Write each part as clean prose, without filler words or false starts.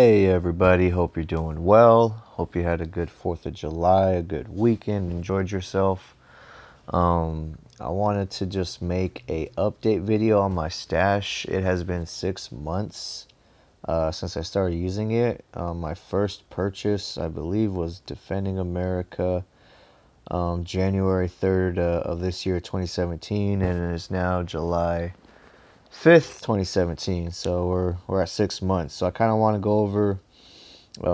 Hey everybody, hope you're doing well. Hope you had a good 4th of July, a good weekend, enjoyed yourself. I wanted to just make a update video on my stash. It has been 6 months since I started using it. My first purchase, I believe, was Defending America January 3rd of this year, 2017, and it is now July 5th, 2017. So we're at 6 months. So I kind of want to go over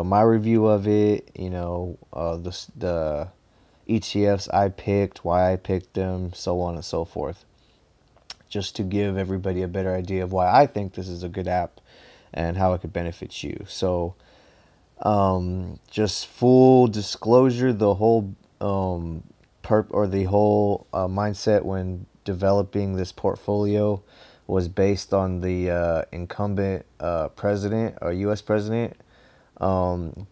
my review of it, the ETFs I picked, why I picked them, so on and so forth. Just to give everybody a better idea of why I think this is a good app and how it could benefit you. So, just full disclosure, the whole mindset when developing this portfolio was based on the incumbent president or U.S. president,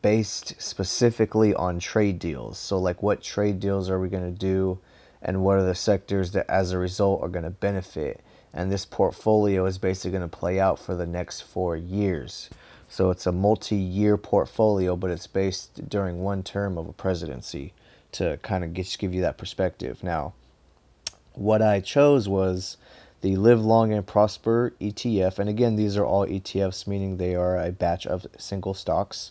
based specifically on trade deals. So like, what trade deals are we going to do, and what are the sectors that as a result are going to benefit? And this portfolio is basically going to play out for the next 4 years. So it's a multi-year portfolio, but it's based during one term of a presidency to kind of give you that perspective. Now, what I chose was the Live Long and Prosper ETF. And again, these are all ETFs, meaning they are a batch of single stocks.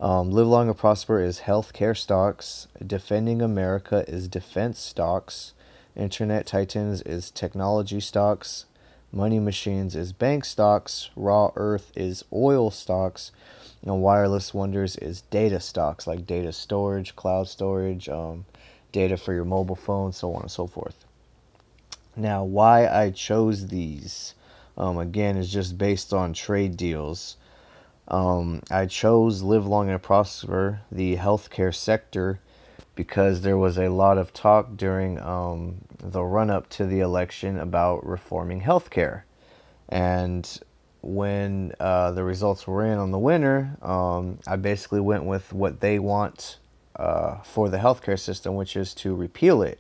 Live Long and Prosper is healthcare stocks. Defending America is defense stocks. Internet Titans is technology stocks. Money Machines is bank stocks. Raw Earth is oil stocks. And Wireless Wonders is data stocks, like data storage, cloud storage, data for your mobile phone, so on and so forth. Now, why I chose these, again, is just based on trade deals. I chose Live Long and Prosper, the healthcare sector, because there was a lot of talk during the run-up to the election about reforming healthcare. And when the results were in on the winner, I basically went with what they want for the healthcare system, which is to repeal it.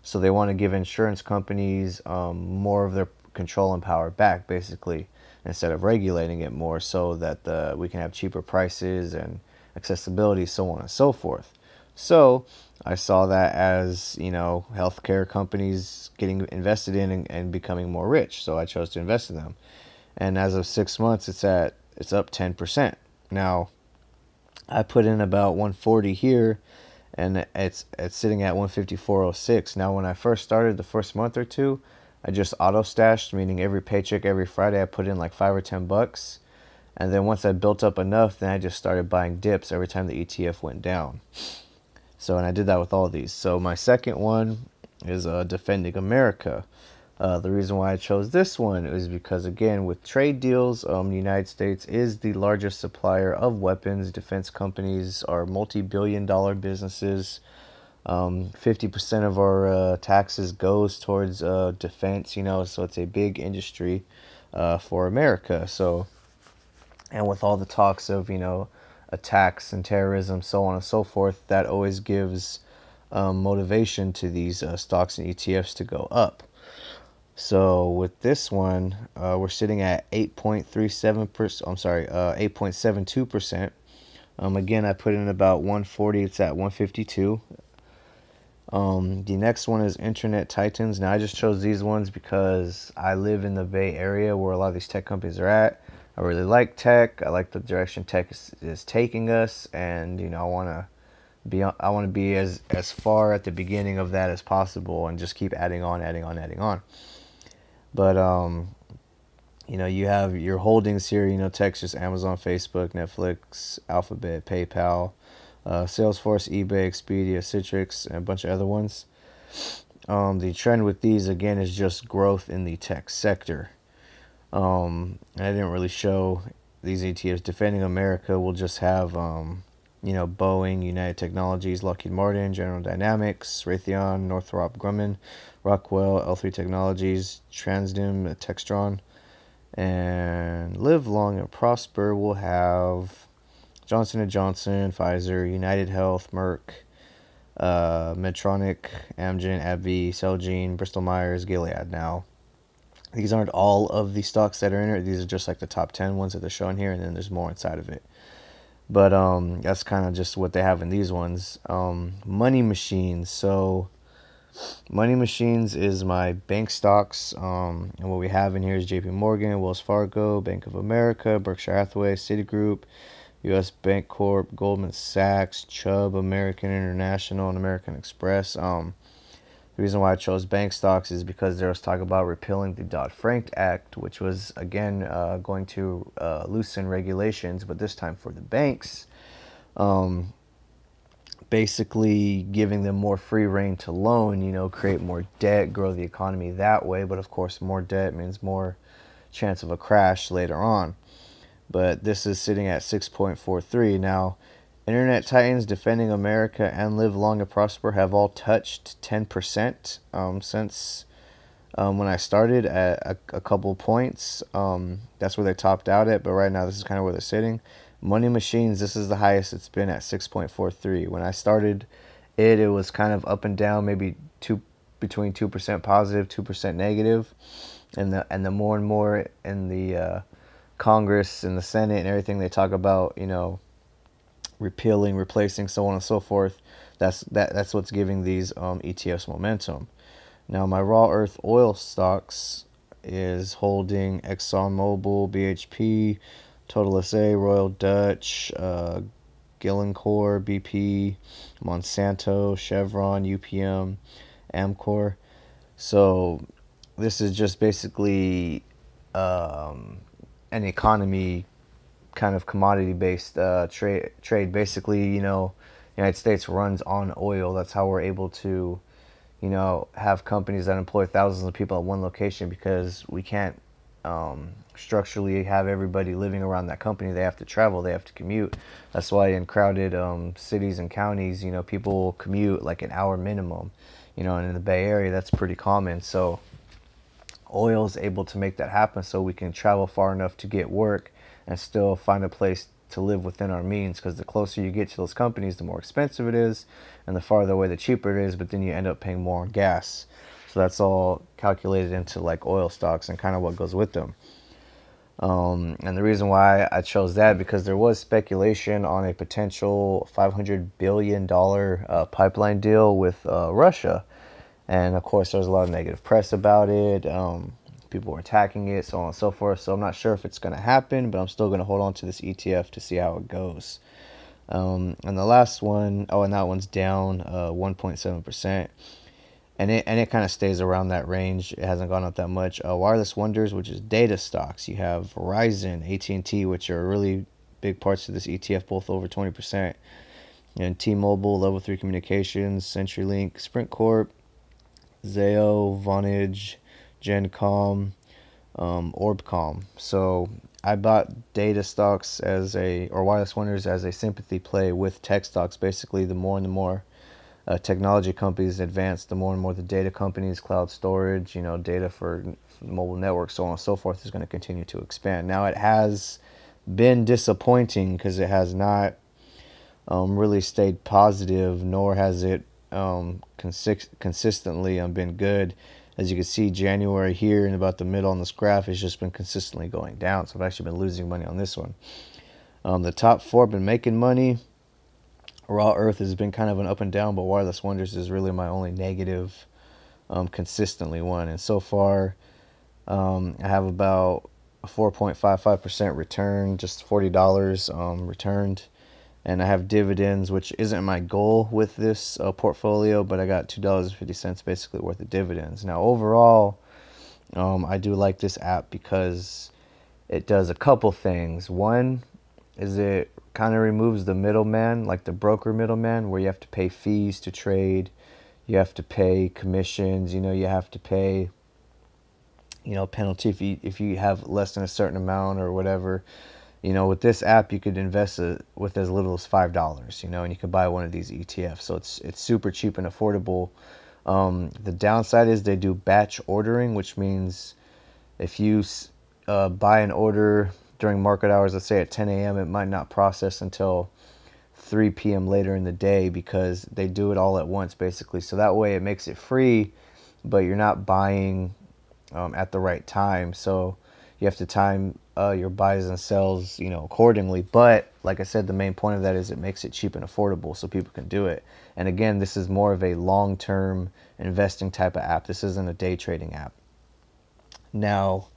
So they want to give insurance companies more of their control and power back, basically, instead of regulating it more, so that we can have cheaper prices and accessibility, so on and so forth. So I saw that as, healthcare companies getting invested in and becoming more rich. So I chose to invest in them. And as of 6 months, it's up 10%. Now, I put in about 140 here, and it's sitting at 154.06. Now, when I first started, the first month or two, I just auto stashed, meaning every paycheck every Friday I put in like $5 or $10. And then once I built up enough, then I just started buying dips every time the ETF went down. So, and I did that with all these. So my second one is Defending America. The reason why I chose this one is because, again, with trade deals, the United States is the largest supplier of weapons. Defense companies are multi-billion-dollar businesses. 50% of our taxes goes towards defense, so it's a big industry for America. So, and with all the talks of, attacks and terrorism, so on and so forth, that always gives motivation to these stocks and ETFs to go up. So with this one, we're sitting at 8.37%. I'm sorry, 8.72%. Again, I put in about 140. It's at 152. The next one is Internet Titans. Now, I just chose these ones because I live in the Bay Area where a lot of these tech companies are at. I really like tech. I like the direction tech is taking us, and I want to be as far at the beginning of that as possible, and just keep adding on. But you have your holdings here. Tech's just Amazon, Facebook, Netflix, Alphabet, PayPal, Salesforce, eBay, Expedia, Citrix, and a bunch of other ones. The trend with these, again, is just growth in the tech sector. I didn't really show these ETFs. Defending America will just have Boeing, United Technologies, Lockheed Martin, General Dynamics, Raytheon, Northrop Grumman, Rockwell, L3 Technologies, Transdim, Textron. And Live Long and Prosper will have Johnson & Johnson, Pfizer, United Health, Merck, Medtronic, Amgen, AbbVie, Celgene, Bristol Myers, Gilead. Now, These aren't all of the stocks that are in it. These are just like the top 10 ones that they're showing here, and then there's more inside of it. But that's kind of just what they have in these ones. Money machines. So money machines is my bank stocks. And what we have in here is JP Morgan, Wells Fargo, Bank of America, Berkshire Hathaway, Citigroup, US Bank Corp, Goldman Sachs, Chubb, American International, and American Express. The reason why I chose bank stocks is because there was talk about repealing the Dodd-Frank Act, which was, again, going to loosen regulations, but this time for the banks, basically giving them more free rein to loan, create more debt, grow the economy that way. But of course, more debt means more chance of a crash later on. But this is sitting at 6.43. Now, Internet Titans, Defending America, and Live Long and Prosper have all touched 10% since when I started at a couple points. That's where they topped out at, but right now this is kind of where they're sitting. Money Machines, this is the highest it's been at 6.43. When I started it was kind of up and down, maybe between 2% positive, 2% negative. And the more and more in the Congress and the Senate and everything they talk about, repealing, replacing, so on and so forth. That's what's giving these ETFs momentum. Now my raw earth oil stocks is holding ExxonMobil, BHP, Total SA, Royal Dutch, Glencore, BP, Monsanto, Chevron, UPM, Amcor. So this is just basically an economy kind of commodity-based trade. Basically, the United States runs on oil. That's how we're able to, have companies that employ thousands of people at one location, because we can't structurally have everybody living around that company. They have to travel. They have to commute. That's why in crowded cities and counties, people commute like an hour minimum. And in the Bay Area, that's pretty common. So oil is able to make that happen, so we can travel far enough to get work and still find a place to live within our means, because the closer you get to those companies, the more expensive it is, and the farther away, the cheaper it is, but then you end up paying more on gas. So that's all calculated into like oil stocks and kind of what goes with them. And the reason why I chose that, because there was speculation on a potential $500 billion pipeline deal with Russia. And of course, there's a lot of negative press about it. People were attacking it, so on and so forth. So I'm not sure if it's going to happen, but I'm still going to hold on to this ETF to see how it goes. And the last one, and that one's down 1.7%. And it kind of stays around that range. It hasn't gone up that much. Wireless Wonders, which is data stocks. You have Verizon, AT&T, which are really big parts of this ETF, both over 20%. And T-Mobile, Level 3 Communications, CenturyLink, Sprint Corp, Zayo, Vonage, Gencom, Orbcom. So I bought data stocks or Wireless Wonders as a sympathy play with tech stocks. Basically, the more and the more technology companies advance, the more and more the data companies, cloud storage, data for mobile networks, so on and so forth, is going to continue to expand. Now, it has been disappointing because it has not really stayed positive, nor has it consistently been good. As you can see, January here in about the middle on this graph has just been consistently going down. So I've actually been losing money on this one. The top four have been making money. Raw Earth has been kind of an up and down, but Wireless Wonders is really my only negative consistently one. And so far, I have about a 4.55% return, just $40 returned. And I have dividends, which isn't my goal with this portfolio, but I got $2.50 basically worth of dividends. Now, overall, I do like this app because it does a couple things. One is it kind of removes the middleman, like the broker middleman, where you have to pay fees to trade. You have to pay commissions. You have to pay, penalty if you have less than a certain amount or whatever. With this app, you could invest with as little as $5, and you could buy one of these ETFs. So it's super cheap and affordable. The downside is they do batch ordering, which means if you buy an order during market hours, let's say at 10 a.m., it might not process until 3 p.m. later in the day, because they do it all at once, basically. So that way it makes it free, but you're not buying at the right time. So you have to time your buys and sells, accordingly. But like I said, the main point of that is it makes it cheap and affordable so people can do it. And again, this is more of a long-term investing type of app. This isn't a day trading app. Now,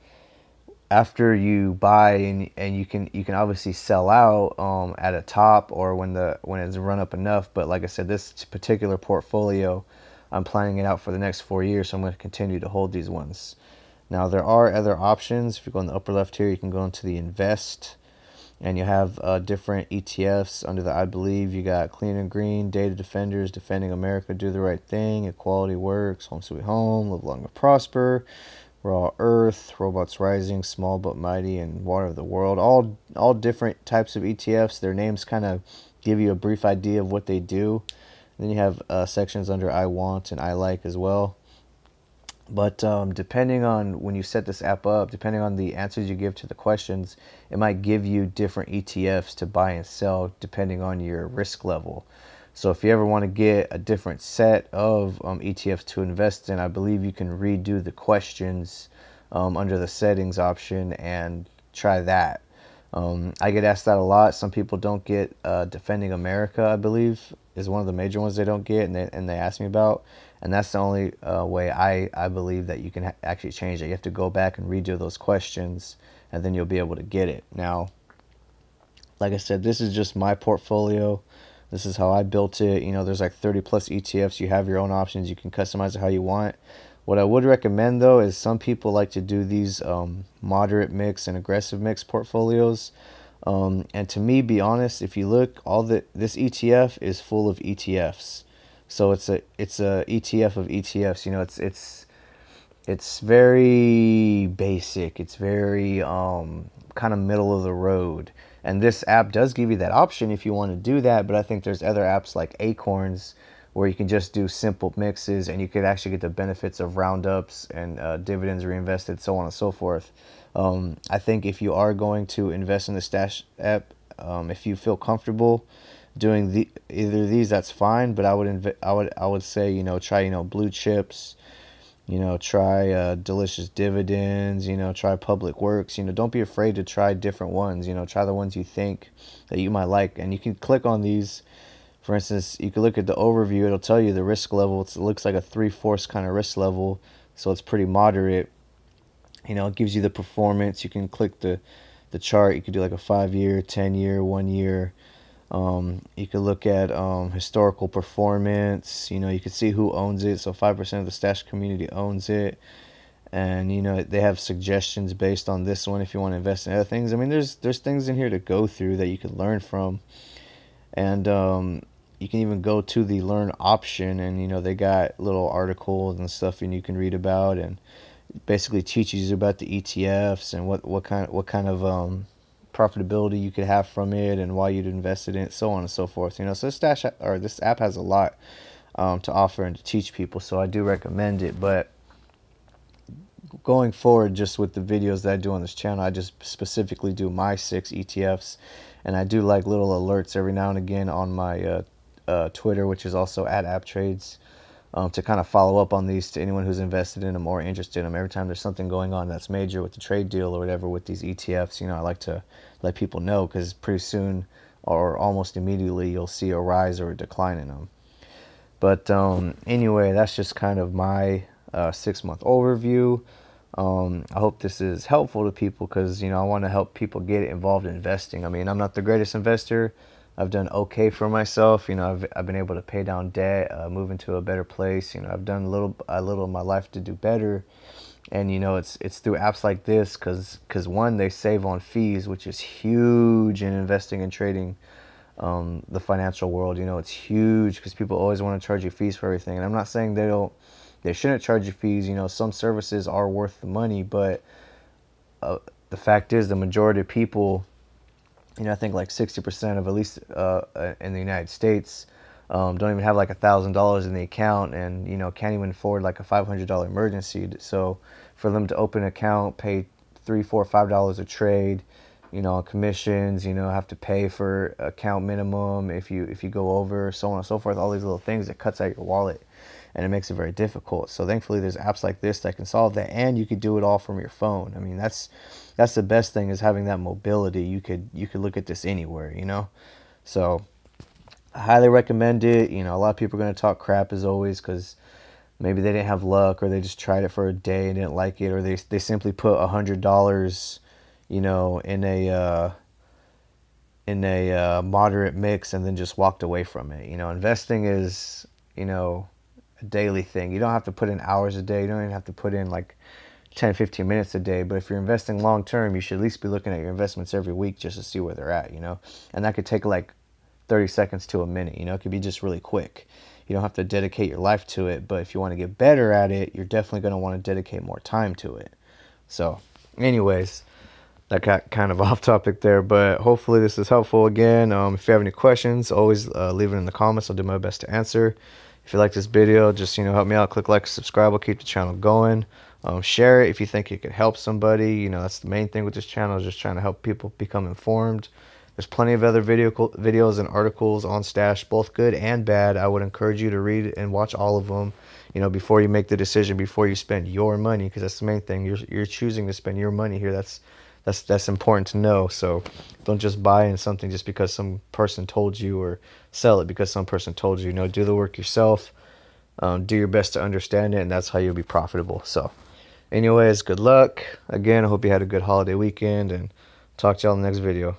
after you buy and you can obviously sell out at a top or when it's run up enough. But like I said, this particular portfolio, I'm planning it out for the next 4 years, so I'm going to continue to hold these ones. Now there are other options. If you go in the upper left here, you can go into the invest, and you have different ETFs under the I believe. You got Clean and Green, Data Defenders, Defending America, Do the Right Thing, Equality Works, Home Sweet Home, Live Long and Prosper, Raw Earth, Robots Rising, Small But Mighty, and Water of the World. All different types of ETFs. Their names kind of give you a brief idea of what they do. And then you have sections under I Want and I Like as well. But depending on when you set this app up, depending on the answers you give to the questions, it might give you different ETFs to buy and sell depending on your risk level. So if you ever want to get a different set of ETFs to invest in, I believe you can redo the questions under the settings option and try that. I get asked that a lot. Some people don't get Defending America, I believe, is one of the major ones they don't get, and they ask me about. And that's the only way I believe that you can actually change it. You have to go back and redo those questions, and then you'll be able to get it. Now, like I said, this is just my portfolio. This is how I built it. There's like 30 plus ETFs. You have your own options. You can customize it how you want. What I would recommend, though, is some people like to do these moderate mix and aggressive mix portfolios. And to me, be honest, if you look, this ETF is full of ETFs. So it's a ETF of ETFs. It's very basic. It's very kind of middle of the road. And this app does give you that option if you want to do that. But I think there's other apps like Acorns where you can just do simple mixes and you could actually get the benefits of roundups and dividends reinvested, so on and so forth. I think if you are going to invest in the Stash app, if you feel comfortable doing either of these, that's fine. But I would say try blue chips. Try delicious dividends, try public works, don't be afraid to try different ones, try the ones you think that you might like. And you can click on these. For instance, you can look at the overview. It'll tell you the risk level. It looks like a 3/4 kind of risk level. So it's pretty moderate. It gives you the performance. You can click the chart. You could do like a 5-year, 10-year, 1 year. You could look at historical performance. You could see who owns it. So 5% of the Stash community owns it, and they have suggestions based on this one if you want to invest in other things. I mean, there's things in here to go through that you could learn from, and you can even go to the learn option, and they got little articles and stuff, and you can read about, and basically teaches you about the ETFs and what kind of profitability you could have from it and why you'd invested in it, so on and so forth. So this app has a lot to offer and to teach people, so I do recommend it. But going forward, just with the videos that I do on this channel, I just specifically do my 6 ETFs, and I do like little alerts every now and again on my Twitter, which is also @AppTrades, to kind of follow up on these to anyone who's invested in them or interested in them. Every time there's something going on that's major with the trade deal or whatever with these ETFs, I like to let people know, because pretty soon or almost immediately you'll see a rise or a decline in them. But anyway, that's just kind of my 6-month overview. I hope this is helpful to people, because I want to help people get involved in investing. I mean, I'm not the greatest investor. I've done okay for myself. I've been able to pay down debt, move into a better place. I've done a little in my life to do better. And it's through apps like this, because one, they save on fees, which is huge in investing and trading. The financial world, it's huge, because people always want to charge you fees for everything. And I'm not saying they shouldn't charge you fees. Some services are worth the money, but the fact is, the majority of people, I think like 60% of, at least in the United States, don't even have like $1,000 in the account, and can't even afford like a $500 emergency. So for them to open an account, pay $3, $4, $5 a trade, on commissions, have to pay for account minimum if you go over, so on and so forth. All these little things, it cuts out your wallet, and it makes it very difficult. So thankfully there's apps like this that can solve that, and you could do it all from your phone. I mean, that's the best thing, is having that mobility. You could look at this anywhere. So I highly recommend it. A lot of people are going to talk crap as always, because maybe they didn't have luck, or they just tried it for a day and didn't like it, or they simply put $100 in a moderate mix and then just walked away from it. Investing is a daily thing. You don't have to put in hours a day. You don't even have to put in like 10-15 minutes a day. But if you're investing long term, you should at least be looking at your investments every week just to see where they're at. And that could take like 30 seconds to a minute. It could be just really quick. You don't have to dedicate your life to it, but if you want to get better at it, you're definitely going to want to dedicate more time to it. So anyways, that got kind of off topic there, but hopefully this is helpful. Again, if you have any questions, always leave it in the comments. I'll do my best to answer. If you like this video, just help me out. Click like, subscribe. I'll keep the channel going. Share it if you think it could help somebody. That's the main thing with this channel, is just trying to help people become informed. There's plenty of other videos and articles on Stash, both good and bad. I would encourage you to read and watch all of them, before you make the decision, before you spend your money, because that's the main thing. You're choosing to spend your money here. That's important to know. So don't just buy in something just because some person told you, or sell it because some person told you. Do the work yourself. Do your best to understand it, and that's how you'll be profitable. So anyways, good luck. Again, I hope you had a good holiday weekend, and talk to y'all in the next video.